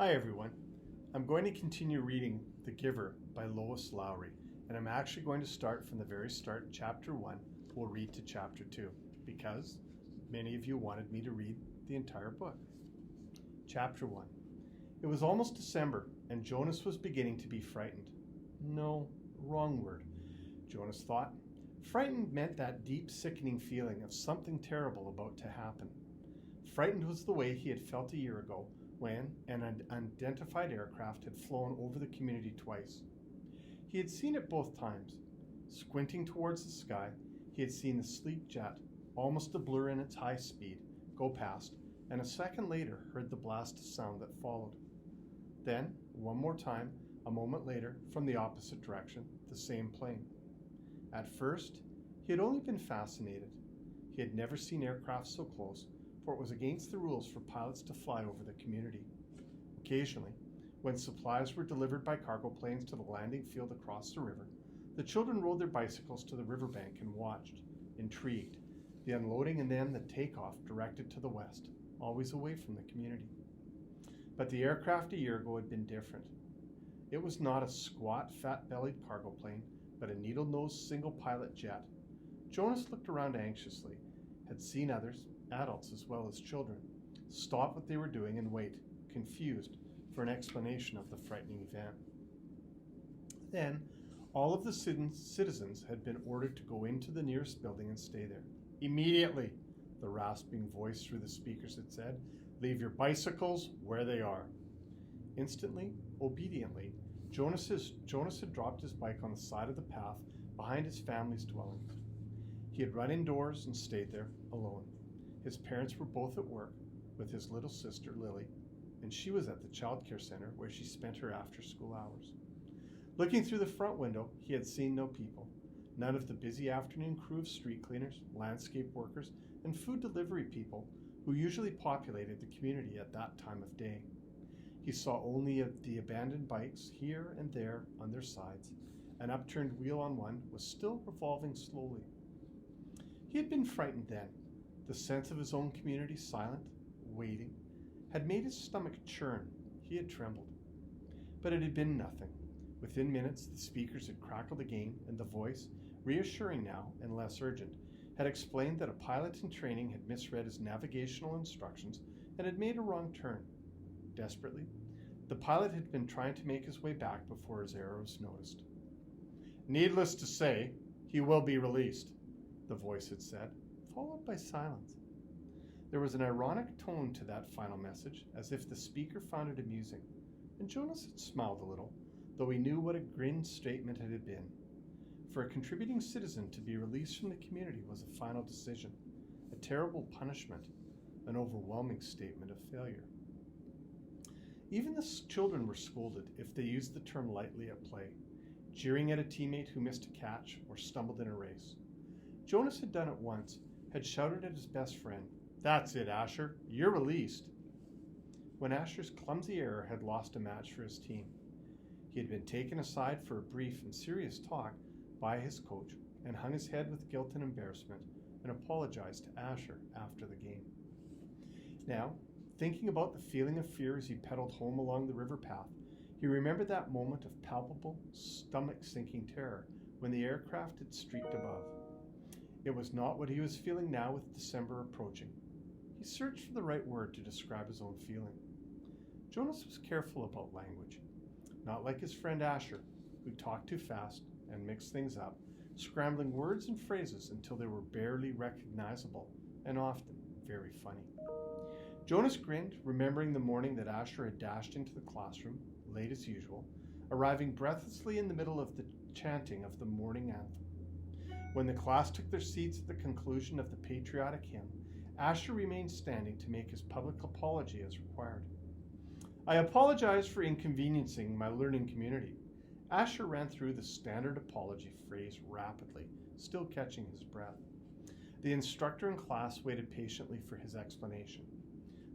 Hi everyone. I'm going to continue reading The Giver by Lois Lowry, and I'm actually going to start from the very start, chapter 1. We'll read to chapter 2 because many of you wanted me to read the entire book. Chapter 1. It was almost December and Jonas was beginning to be frightened. No, wrong word, Jonas thought. Frightened meant that deep, sickening feeling of something terrible about to happen. Frightened was the way he had felt a year ago when an unidentified aircraft had flown over the community twice. He had seen it both times. Squinting towards the sky, he had seen the sleek jet, almost a blur in its high speed, go past, and a second later heard the blast of sound that followed. Then, one more time, a moment later, from the opposite direction, the same plane. At first, he had only been fascinated. He had never seen aircraft so close, for it was against the rules for pilots to fly over the community. Occasionally, when supplies were delivered by cargo planes to the landing field across the river, the children rode their bicycles to the riverbank and watched, intrigued, the unloading and then the takeoff directed to the west, always away from the community. But the aircraft a year ago had been different. It was not a squat, fat-bellied cargo plane, but a needle-nosed single-pilot jet. Jonas looked around anxiously, had seen others, adults as well as children, stop what they were doing and wait, confused, for an explanation of the frightening event. Then, all of the citizens had been ordered to go into the nearest building and stay there. Immediately, the rasping voice through the speakers had said, "Leave your bicycles where they are." Instantly, obediently, Jonas had dropped his bike on the side of the path behind his family's dwelling. He had run indoors and stayed there, alone. His parents were both at work, with his little sister, Lily, and she was at the child care center where she spent her after-school hours. Looking through the front window, he had seen no people, none of the busy afternoon crew of street cleaners, landscape workers, and food delivery people who usually populated the community at that time of day. He saw only the abandoned bikes here and there on their sides. An upturned wheel on one was still revolving slowly. He had been frightened then. The sense of his own community, silent, waiting, had made his stomach churn. He had trembled. But it had been nothing. Within minutes, the speakers had crackled again, and the voice, reassuring now and less urgent, had explained that a pilot in training had misread his navigational instructions and had made a wrong turn. Desperately, the pilot had been trying to make his way back before his error was noticed. "Needless to say, he will be released," the voice had said, followed by silence. There was an ironic tone to that final message, as if the speaker found it amusing, and Jonas had smiled a little, though he knew what a grim statement it had been. For a contributing citizen to be released from the community was a final decision, a terrible punishment, an overwhelming statement of failure. Even the children were scolded if they used the term lightly at play, jeering at a teammate who missed a catch or stumbled in a race. Jonas had done it once, had shouted at his best friend, "That's it, Asher, you're released," when Asher's clumsy error had lost a match for his team. He had been taken aside for a brief and serious talk by his coach and hung his head with guilt and embarrassment and apologized to Asher after the game. Now, thinking about the feeling of fear as he pedaled home along the river path, he remembered that moment of palpable, stomach-sinking terror when the aircraft had streaked above. It was not what he was feeling now with December approaching. He searched for the right word to describe his own feeling. Jonas was careful about language, not like his friend Asher, who talked too fast and mixed things up, scrambling words and phrases until they were barely recognizable and often very funny. Jonas grinned, remembering the morning that Asher had dashed into the classroom, late as usual, arriving breathlessly in the middle of the chanting of the morning anthem. When the class took their seats at the conclusion of the patriotic hymn, Asher remained standing to make his public apology as required. "I apologize for inconveniencing my learning community." Asher ran through the standard apology phrase rapidly, still catching his breath. The instructor in class waited patiently for his explanation.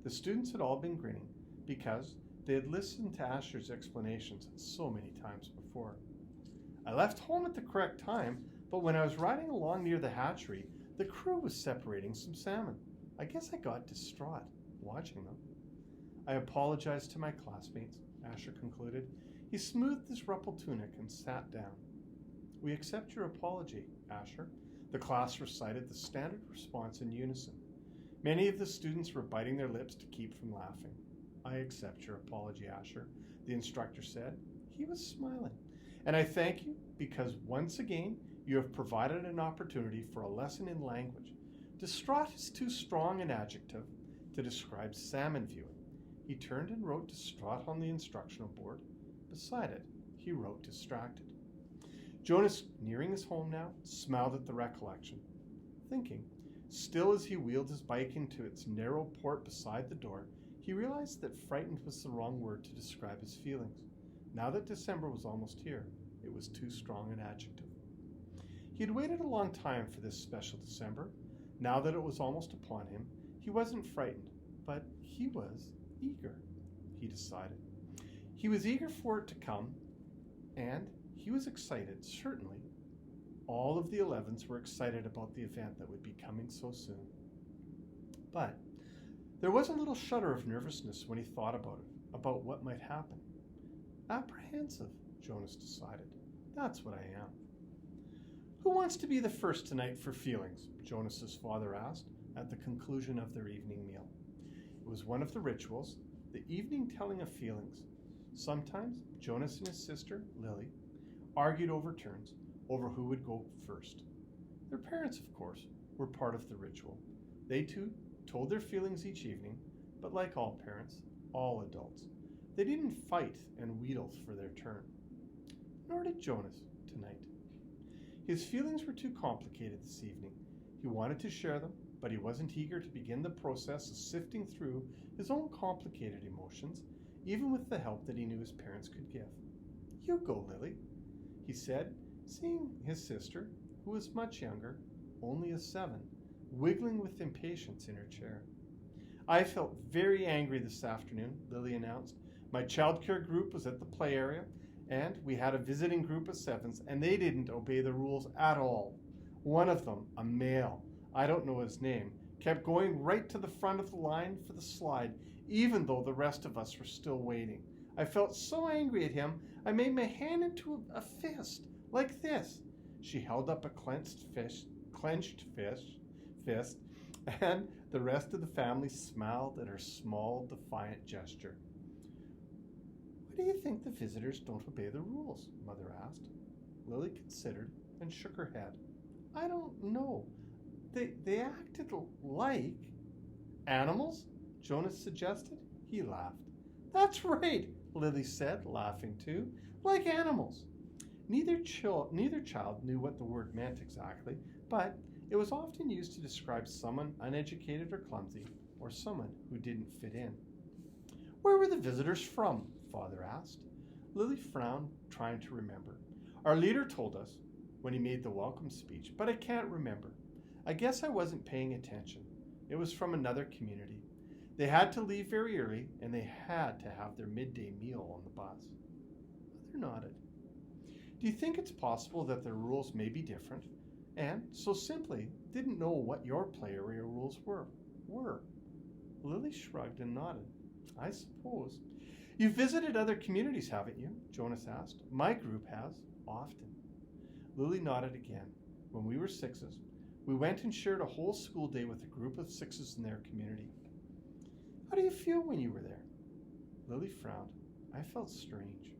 The students had all been grinning because they had listened to Asher's explanations so many times before. "I left home at the correct time, but when I was riding along near the hatchery, the crew was separating some salmon. I guess I got distraught watching them. I apologize to my classmates, Asher concluded. He smoothed his rumpled tunic and sat down. We accept your apology, Asher. The class recited the standard response in unison. Many of the students were biting their lips to keep from laughing. I accept your apology, Asher, the instructor said. He was smiling. And I thank you because once again you have provided an opportunity for a lesson in language. Distraught is too strong an adjective to describe salmon viewing. He turned and wrote distraught on the instructional board. Beside it, he wrote distracted. Jonas, nearing his home now, smiled at the recollection, thinking, still as he wheeled his bike into its narrow port beside the door, he realized that frightened was the wrong word to describe his feelings. Now that December was almost here, it was too strong an adjective. He had waited a long time for this special December. Now that it was almost upon him, he wasn't frightened, but he was eager, he decided. He was eager for it to come, and he was excited, certainly. All of the 11s were excited about the event that would be coming so soon. But there was a little shudder of nervousness when he thought about it, about what might happen. Apprehensive, Jonas decided. That's what I am. Who wants to be the first tonight for feelings? Jonas's father asked at the conclusion of their evening meal. It was one of the rituals, the evening telling of feelings. Sometimes Jonas and his sister, Lily, argued over turns over who would go first. Their parents, of course, were part of the ritual. They too told their feelings each evening, but like all parents, all adults, they didn't fight and wheedle for their turn. Nor did Jonas tonight. His feelings were too complicated this evening. He wanted to share them, but he wasn't eager to begin the process of sifting through his own complicated emotions, even with the help that he knew his parents could give. You go, Lily, he said, seeing his sister, who was much younger, only a 7, wiggling with impatience in her chair. I felt very angry this afternoon, Lily announced. My childcare group was at the play area, and we had a visiting group of 7s, and they didn't obey the rules at all. One of them, a male, I don't know his name, kept going right to the front of the line for the slide, even though the rest of us were still waiting. I felt so angry at him, I made my hand into a fist, like this. She held up a clenched fist, and the rest of the family smiled at her small, defiant gesture. Why do you think the visitors don't obey the rules? Mother asked. Lily considered and shook her head. I don't know. They acted like animals, Jonas suggested. He laughed. That's right, Lily said, laughing too. Like animals. Neither child knew what the word meant exactly, but it was often used to describe someone uneducated or clumsy, or someone who didn't fit in. Where were the visitors from? Father asked. Lily frowned, trying to remember. Our leader told us when he made the welcome speech, but I can't remember. I guess I wasn't paying attention. It was from another community. They had to leave very early, and they had to have their midday meal on the bus. Mother nodded. Do you think it's possible that their rules may be different, and so simply didn't know what your play area rules were? Lily shrugged and nodded. I suppose. You've visited other communities, haven't you? Jonas asked. My group has, often. Lily nodded again. When we were 6s, we went and shared a whole school day with a group of 6s in their community. How do you feel when you were there? Lily frowned. I felt strange,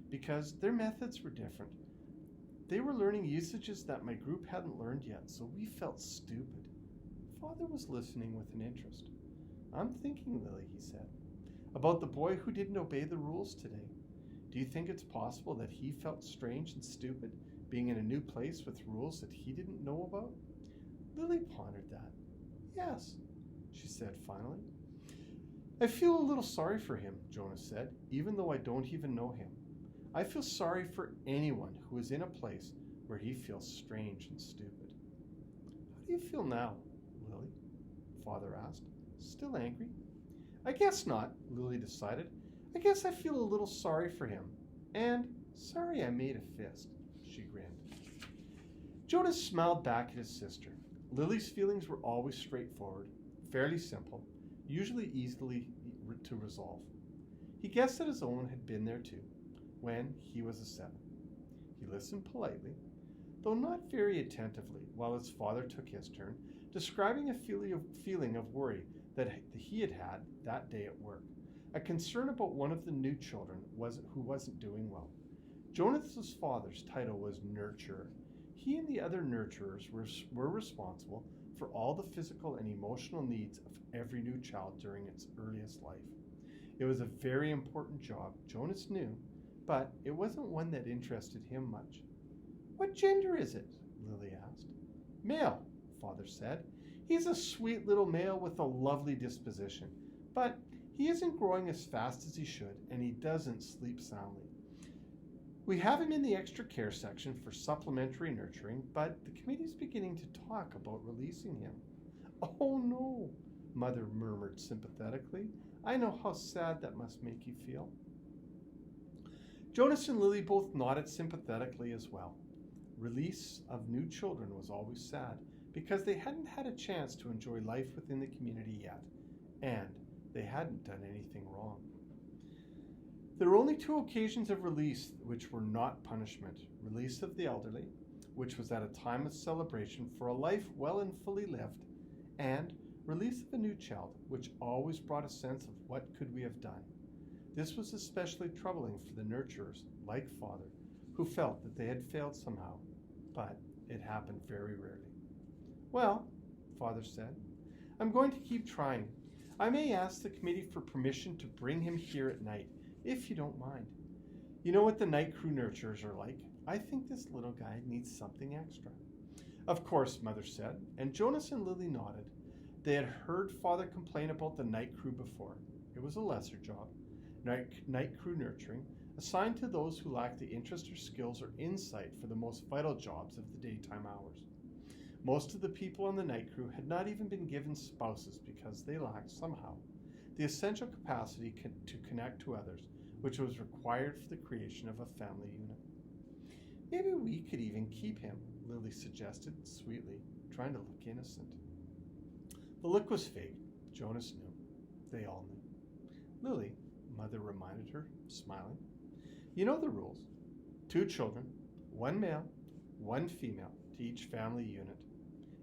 because their methods were different. They were learning usages that my group hadn't learned yet, so we felt stupid. Father was listening with an interest. I'm thinking, Lily, he said, about the boy who didn't obey the rules today. Do you think it's possible that he felt strange and stupid, being in a new place with rules that he didn't know about? Lily pondered that. Yes, she said finally. I feel a little sorry for him, Jonas said, even though I don't even know him. I feel sorry for anyone who is in a place where he feels strange and stupid. How do you feel now, Lily? Father asked. Still angry? I guess not, Lily decided. I guess I feel a little sorry for him. And sorry I made a fist, she grinned. Jonas smiled back at his sister. Lily's feelings were always straightforward, fairly simple, usually to resolve. He guessed that his own had been there too, when he was a 7. He listened politely, though not very attentively, while his father took his turn, describing a feeling of worry that he had had that day at work, a concern about one of the new children who wasn't doing well. Jonas's father's title was nurturer. He and the other nurturers were responsible for all the physical and emotional needs of every new child during its earliest life. It was a very important job, Jonas knew, but it wasn't one that interested him much. "What gender is it?" Lily asked. "Male," Father said. "He's a sweet little male with a lovely disposition, but he isn't growing as fast as he should, and he doesn't sleep soundly. We have him in the extra care section for supplementary nurturing, but the committee's beginning to talk about releasing him." "Oh no," Mother murmured sympathetically. "I know how sad that must make you feel." Jonas and Lily both nodded sympathetically as well. Release of new children was always sad because they hadn't had a chance to enjoy life within the community yet, and they hadn't done anything wrong. There were only 2 occasions of release which were not punishment. Release of the elderly, which was at a time of celebration for a life well and fully lived, and release of a new child, which always brought a sense of what could we have done. This was especially troubling for the nurturers, like Father, who felt that they had failed somehow, but it happened very rarely. "Well," Father said, "I'm going to keep trying. I may ask the committee for permission to bring him here at night, if you don't mind. You know what the night crew nurturers are like. I think this little guy needs something extra." "Of course," Mother said, and Jonas and Lily nodded. They had heard Father complain about the night crew before. It was a lesser job, night crew nurturing, assigned to those who lacked the interest or skills or insight for the most vital jobs of the daytime hours. Most of the people on the night crew had not even been given spouses because they lacked, somehow, the essential capacity to connect to others, which was required for the creation of a family unit. "Maybe we could even keep him," Lily suggested sweetly, trying to look innocent. The look was fake. Jonas knew. They all knew. "Lily," Mother reminded her, smiling, "you know the rules. 2 children, 1 male, 1 female to each family unit."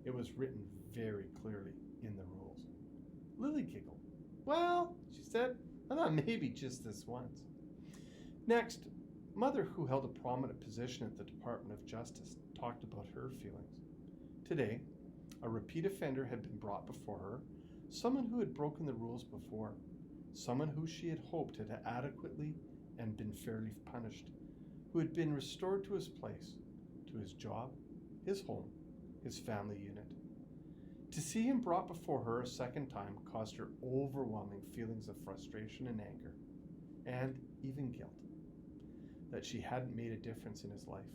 It was written very clearly in the rules. Lily giggled. "Well," she said, "I thought maybe just this once." Next, Mother, who held a prominent position at the Department of Justice, talked about her feelings. Today, a repeat offender had been brought before her, someone who had broken the rules before, someone who she had hoped had adequately and been fairly punished, who had been restored to his place, to his job, his home, his family unit. To see him brought before her a second time caused her overwhelming feelings of frustration and anger, and even guilt, that she hadn't made a difference in his life.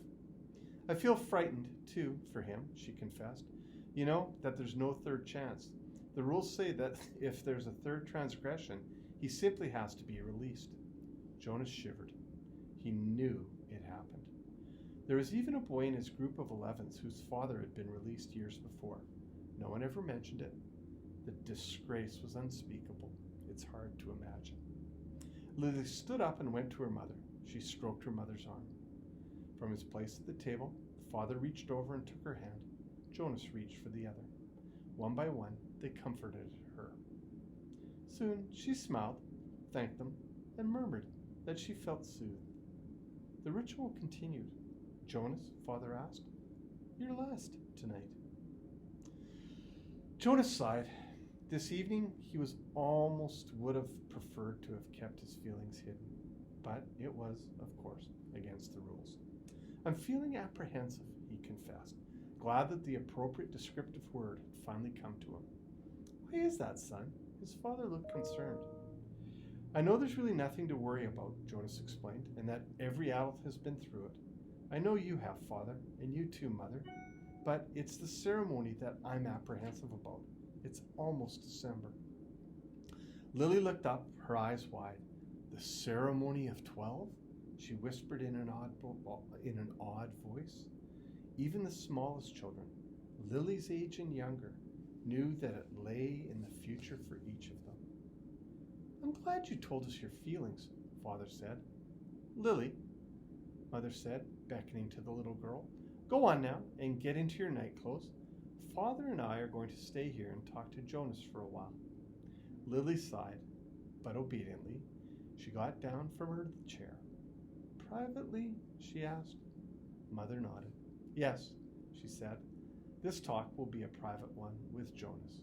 "I feel frightened, too, for him," she confessed. "You know, that there's no third chance. The rules say that if there's a third transgression, he simply has to be released." Jonas shivered. He knew it happened. There was even a boy in his group of 11s whose father had been released years before. No one ever mentioned it. The disgrace was unspeakable. It's hard to imagine. Lily stood up and went to her mother. She stroked her mother's arm. From his place at the table, Father reached over and took her hand. Jonas reached for the other. One by one, they comforted her. Soon she smiled, thanked them, and murmured that she felt soothed. The ritual continued. "Jonas," Father asked, "you're last tonight." Jonas sighed. This evening, he would have preferred to have kept his feelings hidden, but it was, of course, against the rules. "I'm feeling apprehensive," he confessed, glad that the appropriate descriptive word had finally come to him. "Why is that, son?" His father looked concerned. "I know there's really nothing to worry about," Jonas explained, "and that every adult has been through it. I know you have, Father, and you too, Mother. But it's the ceremony that I'm apprehensive about. It's almost December." Lily looked up, her eyes wide. "The ceremony of 12? She whispered in an odd voice. Even the smallest children, Lily's age and younger, knew that it lay in the future for each of them. "I'm I'm glad you told us your feelings, Father said. Lily, Mother said, beckoning to the little girl, go on now and get into your night clothes. Father and I are going to stay here and talk to Jonas for a while. Lily sighed, but obediently, she got down from her chair. Privately, she asked. Mother nodded. Yes, she said. This talk will be a private one with Jonas.